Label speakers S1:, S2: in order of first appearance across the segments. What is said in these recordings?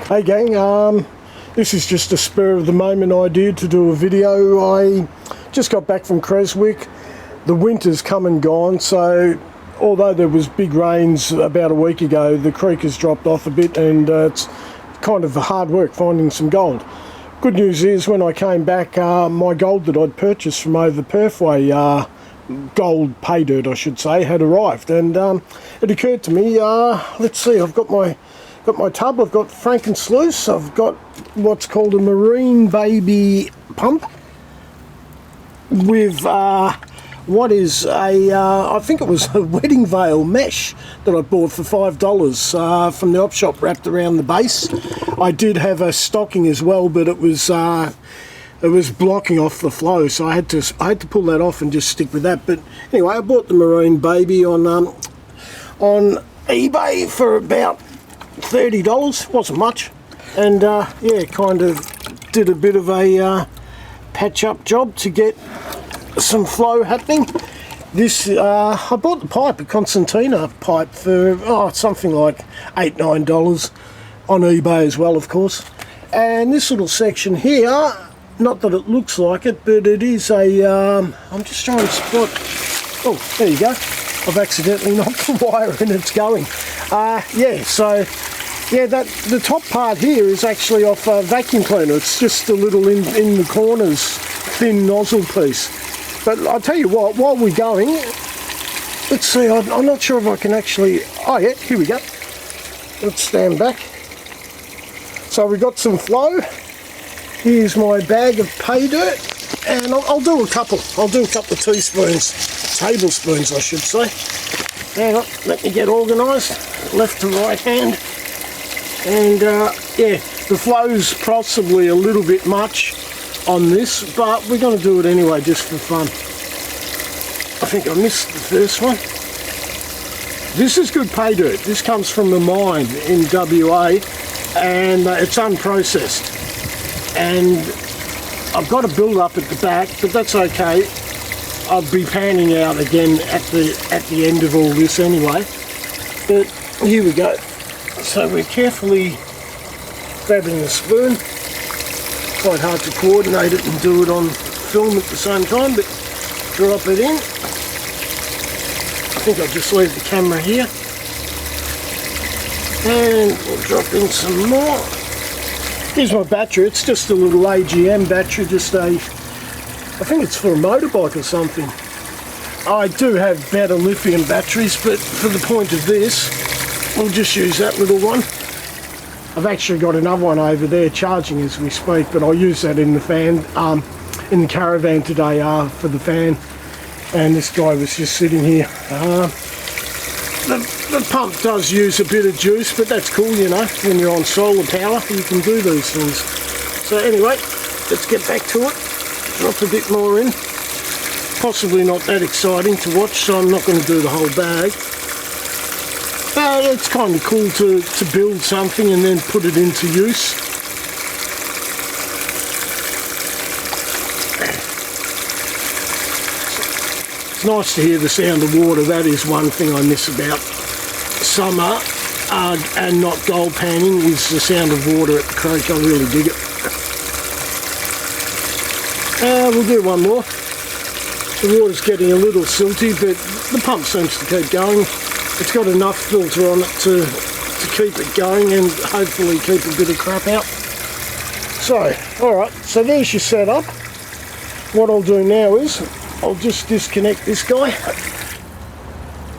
S1: Hey gang, this is just a spur of the moment idea to do a video. I just got back from Creswick. The winter's come and gone, so although there was big rains about a week ago, the creek has dropped off a bit, and it's kind of hard work finding some gold. Good news is, when I came back, my gold that I'd purchased from over Perfway, gold pay dirt I should say, had arrived, and it occurred to me, let's see, I've got my tub, I've got FrankenSluice, I've got what's called a marine baby pump with what is a, I think it was a wedding veil mesh that I bought for $5 from the op shop, wrapped around the base. I did have a stocking as well, but it was blocking off the flow, so I had to pull that off and just stick with that. But anyway, I bought the marine baby on eBay for about $30, wasn't much, and yeah, kind of did a bit of a patch up job to get some flow happening. This I bought the pipe, a Constantina pipe, for something like $8-9 on eBay as well, of course. And this little section here, not that it looks like it, but it is a I'm just trying to spot, oh there you go, I've accidentally knocked the wire and it's going. Yeah, so yeah, the top part here is actually off a vacuum cleaner. It's just a little in the corners thin nozzle piece. But I'll tell you what, while we're going, let's see, I'm not sure if I can actually, oh yeah, here we go. Let's stand back. So we've got some flow. Here's my bag of pay dirt, and I'll do a couple. I'll do a couple of teaspoons, tablespoons I should say. Hang on, let me get organised, left to right hand. And yeah, the flow's possibly a little bit much on this, but we're going to do it anyway just for fun. I think I missed the first one. This is good pay dirt. This comes from a mine in WA, and it's unprocessed. And I've got a build up at the back, but that's okay. I'll be panning out again at the end of all this anyway. But here we go. So we're carefully grabbing the spoon. Quite hard to coordinate it and do it on film at the same time, but drop it in. I think I'll just leave the camera here. And we'll drop in some more. Here's my battery. It's just a little AGM battery, just a, I think it's for a motorbike or something. I do have better lithium batteries, but for the point of this, we'll just use that little one. I've actually got another one over there charging as we speak, but I'll use that in the fan, in the caravan today for the fan. And this guy was just sitting here. The pump does use a bit of juice, but that's cool, you know. When you're on solar power, you can do these things. So anyway, let's get back to it. Drop a bit more in. Possibly not that exciting to watch, so I'm not going to do the whole bag. It's kind of cool to build something and then put it into use. It's nice to hear the sound of water. That is one thing I miss about summer and not gold panning, is the sound of water at the creek. I really dig it. We'll do one more. The water's getting a little silty, but the pump seems to keep going. It's got enough filter on it to keep it going and hopefully keep a bit of crap out. So, alright, so there's your setup. What I'll do now is, I'll just disconnect this guy.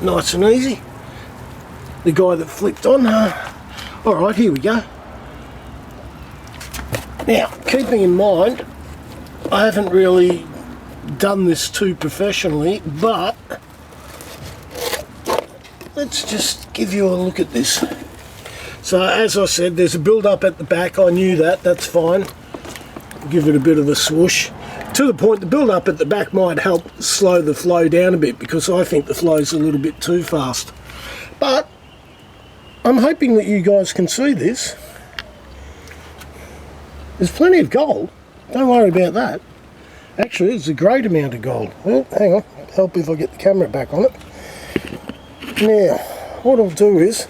S1: Nice and easy. The guy that flicked on. Alright, here we go. Now, keeping in mind, I haven't really done this too professionally, but let's just give you a look at this. So as I said, there's a build up at the back. I knew that, that's fine. Give it a bit of a swoosh. To the point, the build up at the back might help slow the flow down a bit, because I think the flow's a little bit too fast. But I'm hoping that you guys can see this. There's plenty of gold. Don't worry about that. Actually, it's a great amount of gold. Well, hang on, help if I get the camera back on it. Now, what I'll do is,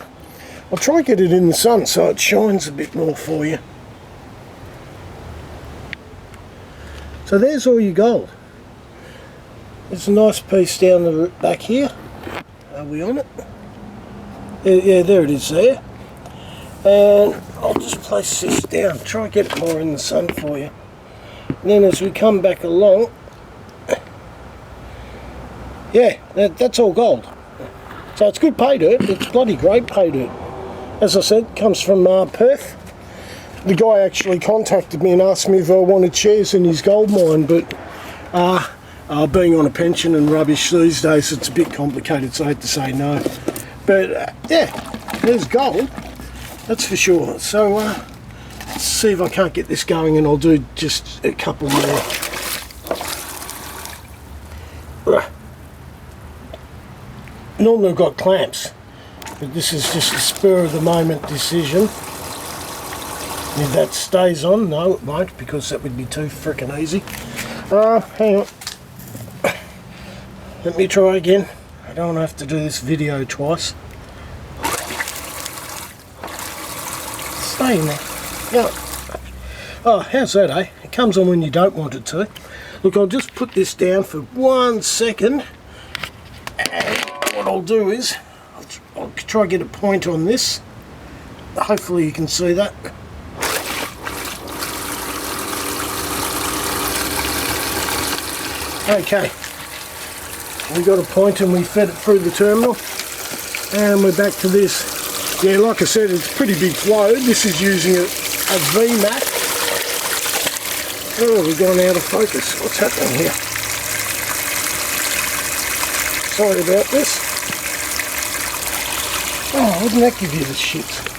S1: I'll try and get it in the sun so it shines a bit more for you. So there's all your gold. There's a nice piece down the back here. Are we on it? Yeah, there it is there. And I'll just place this down, try and get it more in the sun for you. And then as we come back along, yeah, that's all gold. So it's good pay dirt, it's bloody great pay dirt. As I said, comes from Perth. The guy actually contacted me and asked me if I wanted shares in his gold mine, but being on a pension and rubbish these days, it's a bit complicated, so I had to say no. But yeah, there's gold, that's for sure. So let's see if I can't get this going, and I'll do just a couple more. Normally I've got clamps, but this is just a spur of the moment decision. If that stays on, no it won't, because that would be too frickin' easy. Hang on. Let me try again. I don't want to have to do this video twice. Stay in there. Yeah. Oh, how's that, eh? It comes on when you don't want it to. Look, I'll just put this down for 1 second. And what I'll do is, I'll try and get a point on this. Hopefully you can see that. Okay, we got a point and we fed it through the terminal, and we're back to this. Yeah, like I said, it's pretty big flow. This is using a VMAT. Oh, we've gone out of focus. What's happening here? Sorry about this. Oh, wouldn't that give you the shits?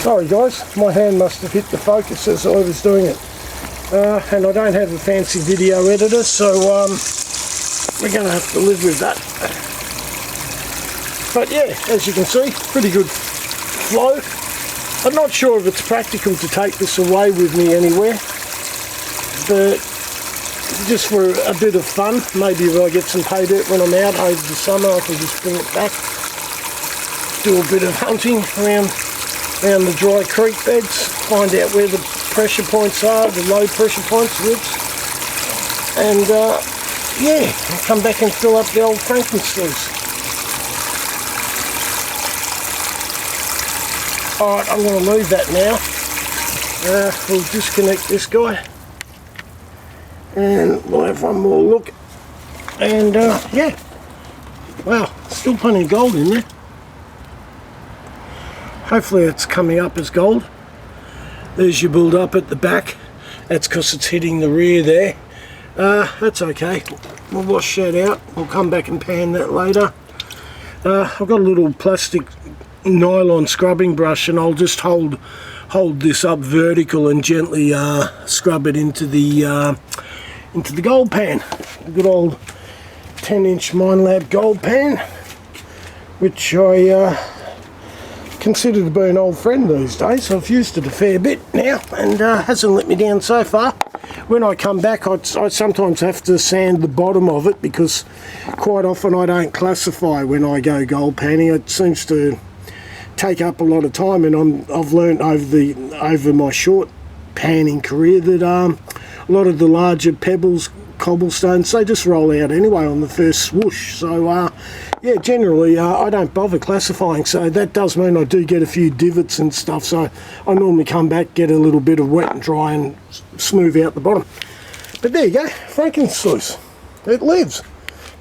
S1: Sorry guys, my hand must have hit the focus as I was doing it. And I don't have a fancy video editor, so we're going to have to live with that. But yeah, as you can see, pretty good flow. I'm not sure if it's practical to take this away with me anywhere, but just for a bit of fun, maybe if I get some pay dirt when I'm out over the summer, I can just bring it back, do a bit of hunting around the dry creek beds, find out where the pressure points are, the low pressure points, and yeah, I'll come back and fill up the old FrankenSluice. Alright, I'm going to leave that now. We'll disconnect this guy, and we'll have one more look, and yeah, wow, still plenty of gold in there. Hopefully it's coming up as gold. There's your build up at the back. That's because it's hitting the rear there. That's okay. We'll wash that out. We'll come back and pan that later. I've got a little plastic nylon scrubbing brush, and I'll just hold this up vertical and gently scrub it into the gold pan. A good old 10-inch Minelab gold pan, which I consider to be an old friend these days. I've used it a fair bit now, and hasn't let me down so far. When I come back, I sometimes have to sand the bottom of it, because quite often I don't classify when I go gold panning. It seems to take up a lot of time, and I've learned over my short panning career that a lot of the larger pebbles, cobblestones, they just roll out anyway on the first swoosh. So yeah, generally I don't bother classifying, so that does mean I do get a few divots and stuff, so I normally come back, get a little bit of wet and dry and smooth out the bottom. But there you go, FrankenSluice. It lives,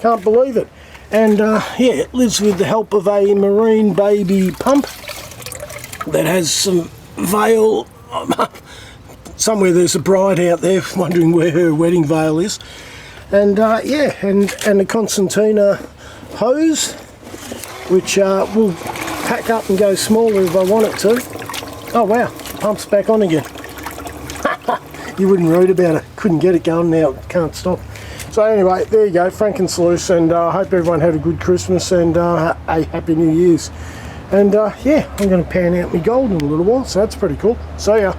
S1: can't believe it. And yeah, it lives with the help of a marine baby pump that has some veil. Somewhere there's a bride out there wondering where her wedding veil is, and yeah, and a concertina hose, which will pack up and go smaller if I want it to. Oh wow, the pump's back on again. You wouldn't read about it. Couldn't get it going now, can't stop. So anyway, there you go, FrankenSluice, and I hope everyone had a good Christmas and a Happy New Year's. And yeah, I'm going to pan out my gold in a little while, so that's pretty cool. See ya.